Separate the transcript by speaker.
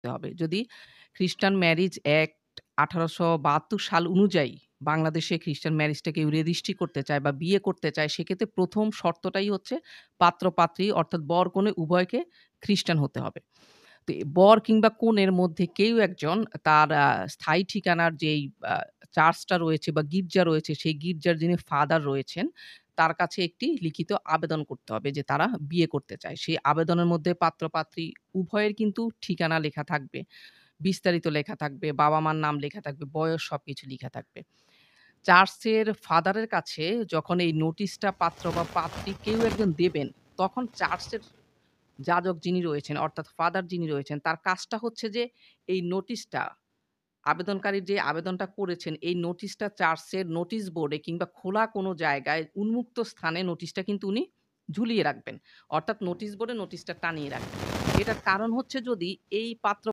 Speaker 1: হবে। যদি খ্রিস্টান ম্যারেজ অ্যাক্ট ১৮৭২ সাল অনুযায়ী বাংলাদেশে খ্রিস্টান ম্যারেজটা কেউ রেজিস্ট্রি করতে চায় বা বিয়ে করতে চায়, সেক্ষেত্রে ১ম শর্তটাই হচ্ছে পাত্র-পাত্রী অর্থাৎ বর-কনে উভয়কে খ্রিস্টান হতে হবে। তো বর কিংবা কনের মধ্যে কেউ একজন তার স্থায়ী ঠিকানার যেই আ চার্চটা রয়েছে বা গির্জা রয়েছে, সেই গির্জার যিনি ফাদার রয়েছেন, তার কাছে একটি লিখিত আবেদন করতে হবে যে তারা বিয়ে করতে চায়। সেই আবেদনের মধ্যে পাত্র-পাত্রী উভয়ের কিন্তু ঠিকানা লেখা থাকবে, বিস্তারিত লেখা থাকবে, বাবা-মার নাম লেখা থাকবে, বয়স সবকিছু লিখা থাকবে। চার্চের ফাদারের কাছে যখন এই নোটিশটা পাত্র বা পাত্রী কেউ একজন দেবেন, তখন চার্চের যাজক যিনি রয়েছেন অর্থাৎ ফাদার যিনি রয়েছেন, তার কাজটা হচ্ছে যে এই নোটিশটা আবেদনকারী যে আবেদনটা করেছেন, এই নোটিশটা চার্চের নোটিশ বোর্ডে কিংবা খোলা কোনো জায়গায় উন্মুক্ত স্থানে নোটিশটা কিন্তু উনি ঝুলিয়ে রাখবেন। অর্থাৎ নোটিশ বোর্ডে নোটিশটা টানিয়ে রাখবেন। এটার কারণ হচ্ছে যদি এই পাত্র